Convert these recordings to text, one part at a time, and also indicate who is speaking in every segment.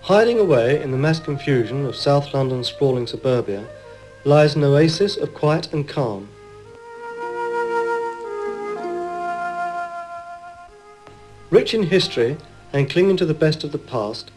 Speaker 1: Hiding away in the mass confusion of South London's sprawling suburbia lies an oasis of quiet and calm. Rich in history and clinging to the best of the past,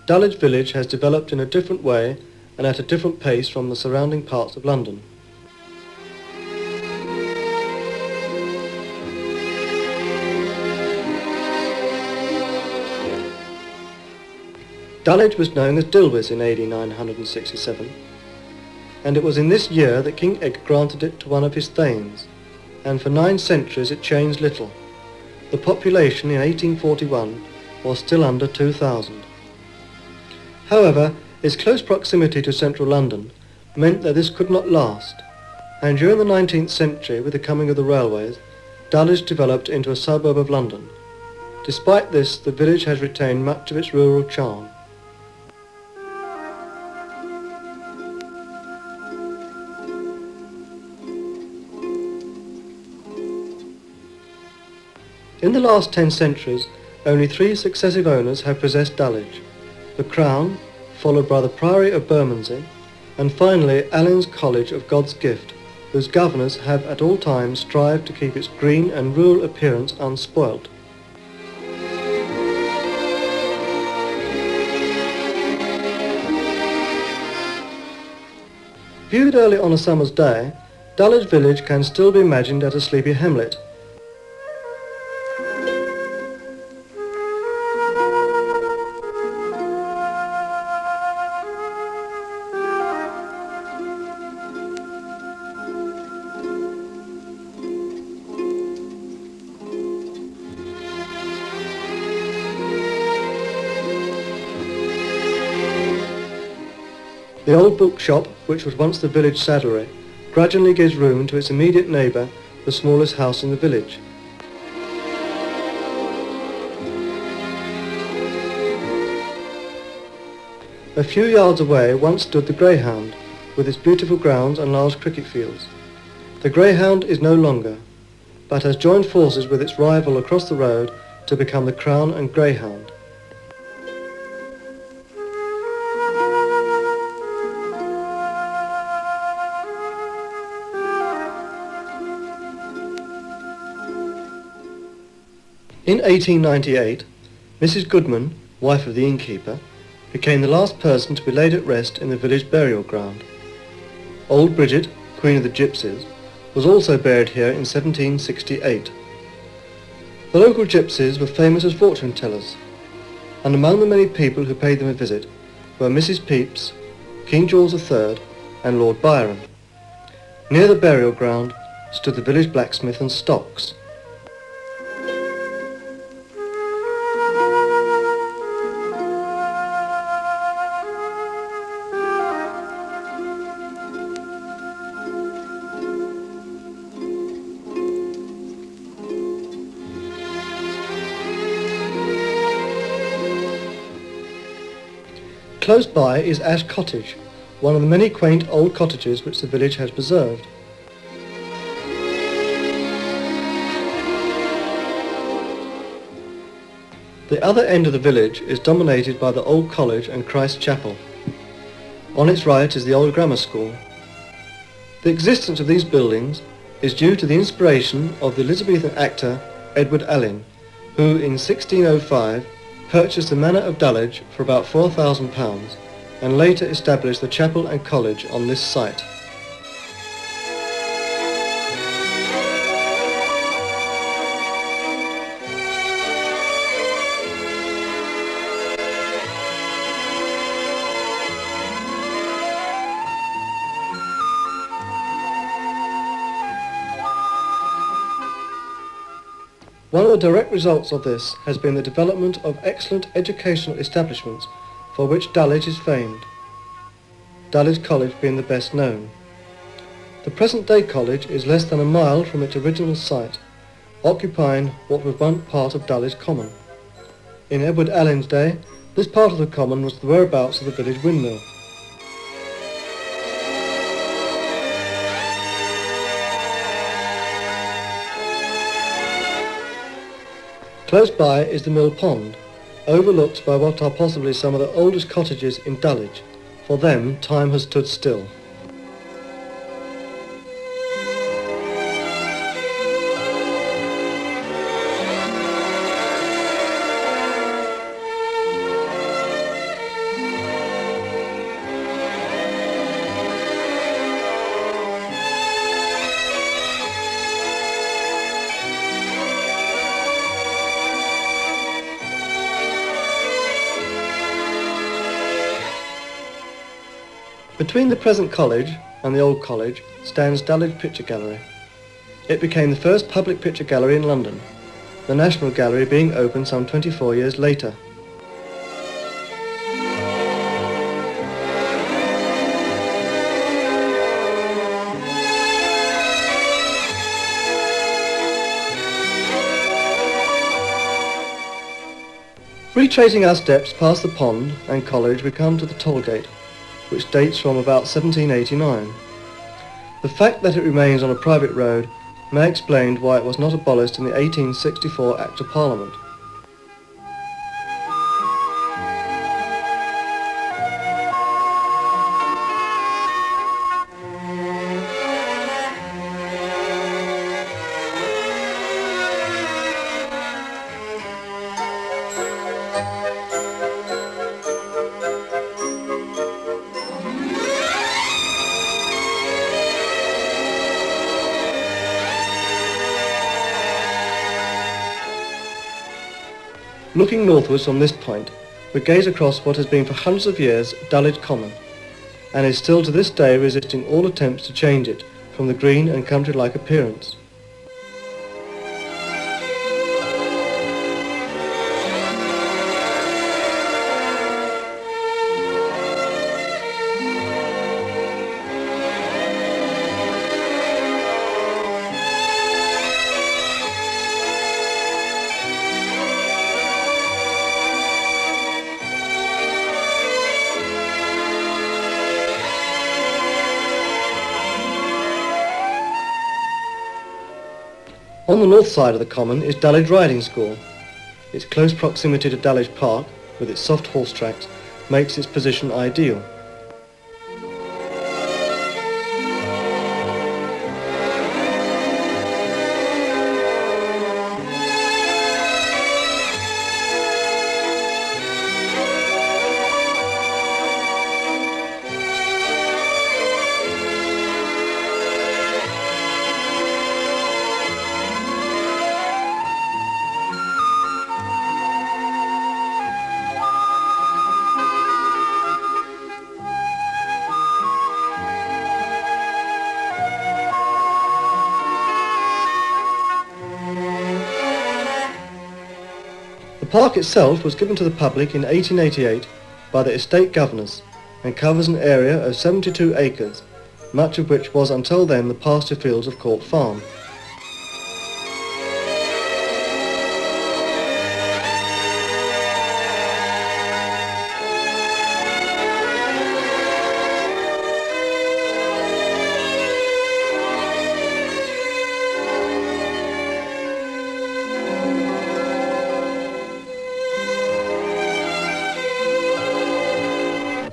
Speaker 1: Dulwich village has developed in a different way and at a different pace from the surrounding parts of London. Dulwich was known as Dulwich in AD 967, and it was in this year that King Edgar granted it to one of his thanes, and for 9 centuries it changed little. The population in 1841 was still under 2,000. However, its close proximity to central London meant that this could not last, and during the 19th century, with the coming of the railways, Dulwich developed into a suburb of London. Despite this, the village has retained much of its rural charm. In the last 10 centuries, only 3 successive owners have possessed Dulwich: the Crown, followed by the Priory of Bermondsey, and finally Allen's College of God's Gift, whose governors have at all times strived to keep its green and rural appearance unspoilt. Viewed early on a summer's day, Dulwich village can still be imagined as a sleepy hamlet. The old bookshop, which was once the village saddlery, gradually gives room to its immediate neighbour, the smallest house in the village. A few yards away once stood the Greyhound, with its beautiful grounds and large cricket fields. The Greyhound is no longer, but has joined forces with its rival across the road to become the Crown and Greyhound. In 1898, Mrs. Goodman, wife of the innkeeper, became the last person to be laid at rest in the village burial ground. Old Bridget, Queen of the Gypsies, was also buried here in 1768. The local gypsies were famous as fortune tellers, and among the many people who paid them a visit were Mrs. Pepys, King George III, and Lord Byron. Near the burial ground stood the village blacksmith and stocks. Close by is Ash Cottage, one of the many quaint old cottages which the village has preserved. The other end of the village is dominated by the old college and Christ Chapel. On its right is the old grammar school. The existence of these buildings is due to the inspiration of the Elizabethan actor Edward Alleyn, who in 1605 purchased the manor of Dulwich for about £4,000 and later established the chapel and college on this site. One of the direct results of this has been the development of excellent educational establishments for which Dulwich is famed, Dulwich College being the best known. The present-day college is less than a mile from its original site, occupying what was once part of Dulwich Common. In Edward Alleyn's day, this part of the common was the whereabouts of the village windmill. Close by is the mill pond, overlooked by what are possibly some of the oldest cottages in Dulwich. For them, time has stood still. Between the present college and the old college stands Dulwich Picture Gallery. It became the first public picture gallery in London, the National Gallery being opened some 24 years later. Retracing our steps past the pond and college, we come to the toll gate, which dates from about 1789. The fact that it remains on a private road may explain why it was not abolished in the 1864 Act of Parliament. Looking northwards from this point, we gaze across what has been for hundreds of years Dulwich Common, and is still to this day resisting all attempts to change it from the green and country-like appearance. On the north side of the common is Dulwich Riding School. Its close proximity to Dulwich Park, with its soft horse tracks, makes its position ideal. The park itself was given to the public in 1888 by the estate governors and covers an area of 72 acres, much of which was until then the pasture fields of Court Farm.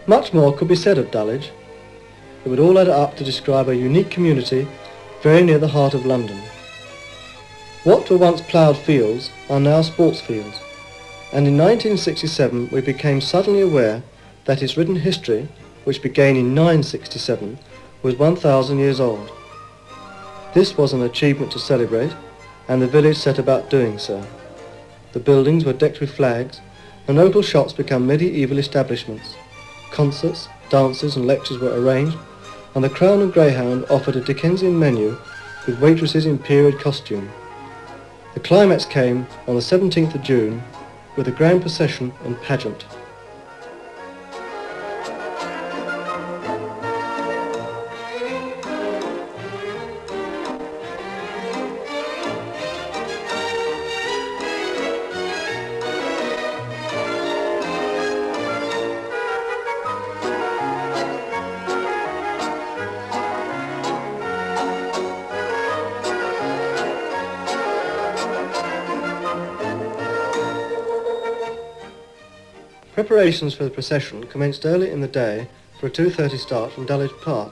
Speaker 1: Much more could be said of Dulwich. It would all add up to describe a unique community very near the heart of London. What were once ploughed fields are now sports fields, and in 1967 we became suddenly aware that its written history, which began in 967, was 1,000 years old. This was an achievement to celebrate, and the village set about doing so. The buildings were decked with flags, and local shops became medieval establishments. Concerts, dances and lectures were arranged, and the Crown and Greyhound offered a Dickensian menu with waitresses in period costume. The climax came on the 17th of June with a grand procession and pageant. Preparations for the procession commenced early in the day for a 2:30 start from Dulwich Park.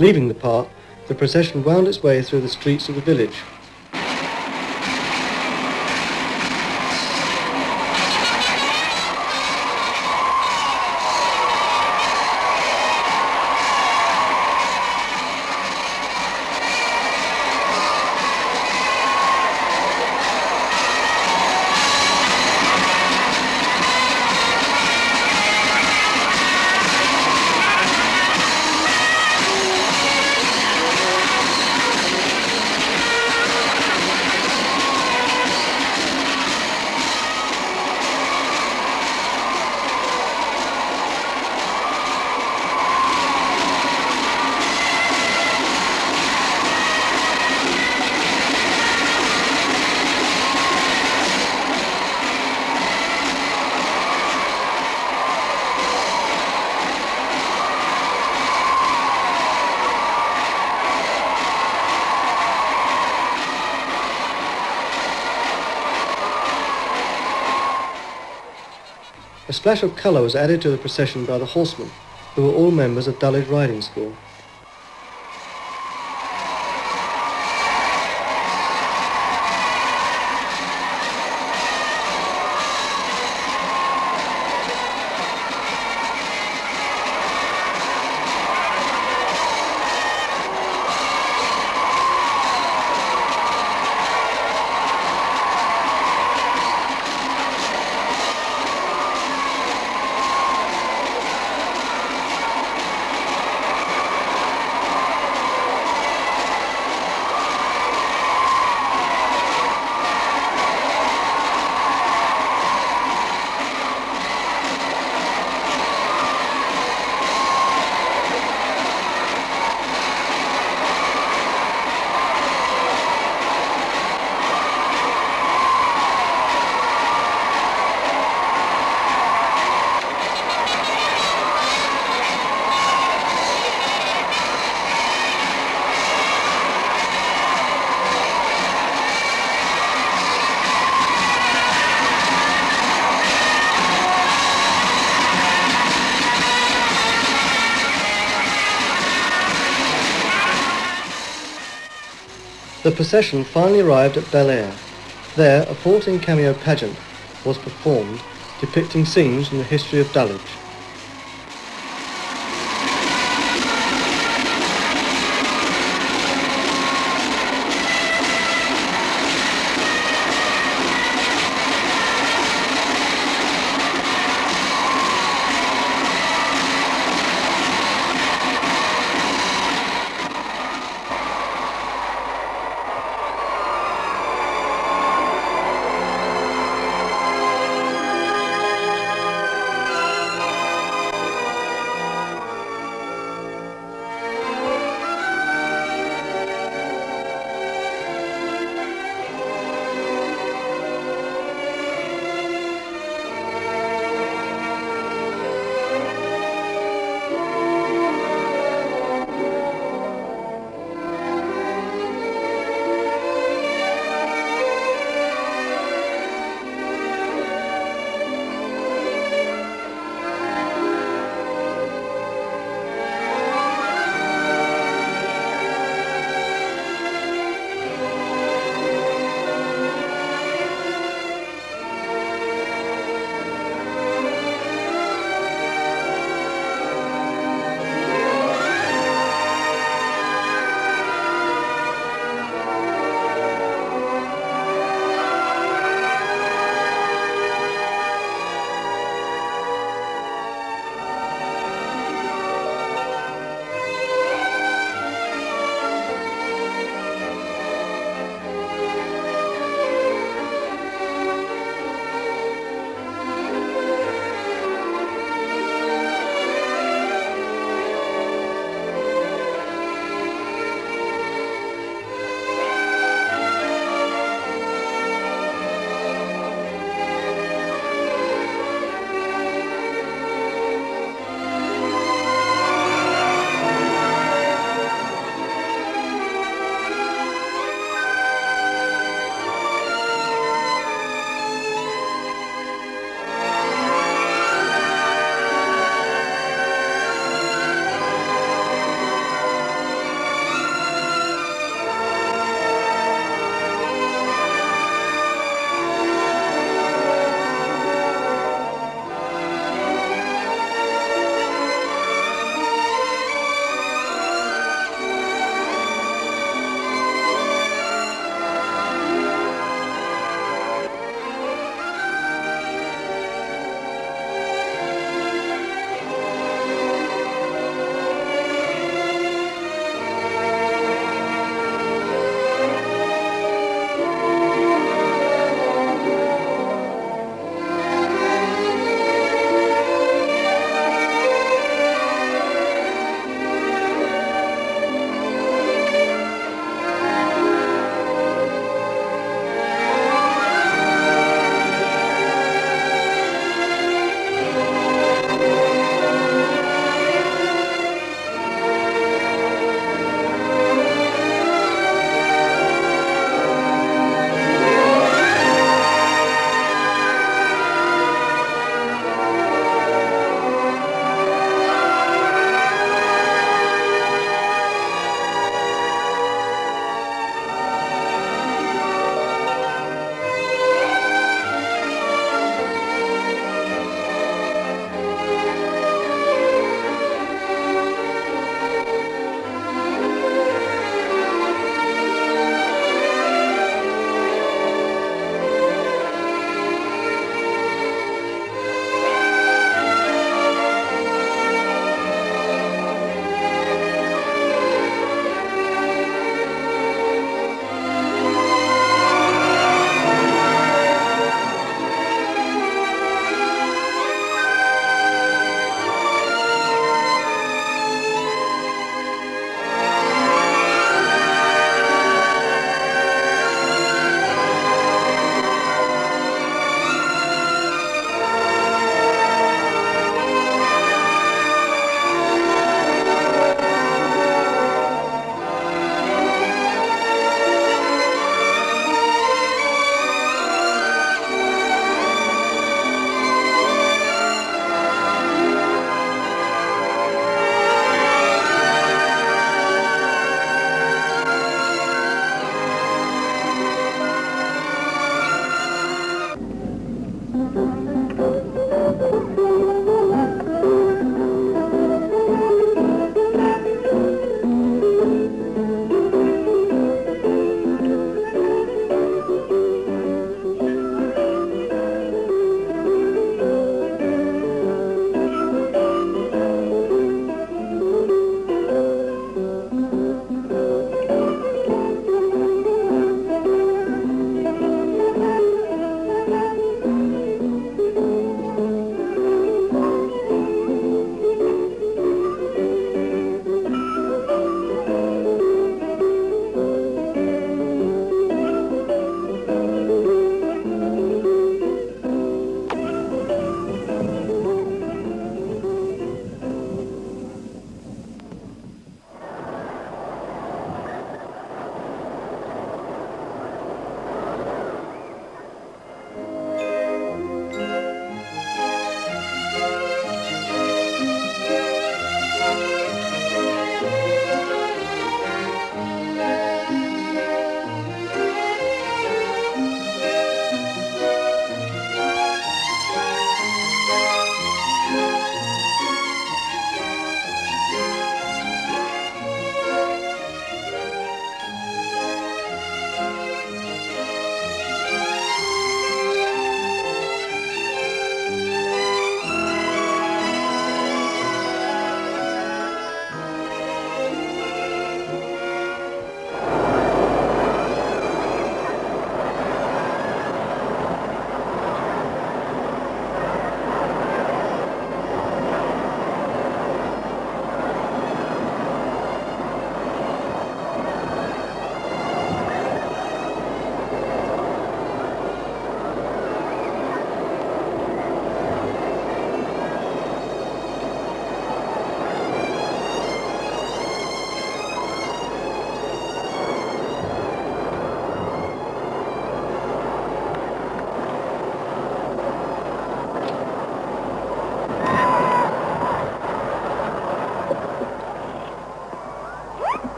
Speaker 1: Leaving the park, the procession wound its way through the streets of the village. A splash of colour was added to the procession by the horsemen, who were all members of Dulwich Riding School. The procession finally arrived at Bel Air. There, a 14 cameo pageant was performed depicting scenes from the history of Dulwich.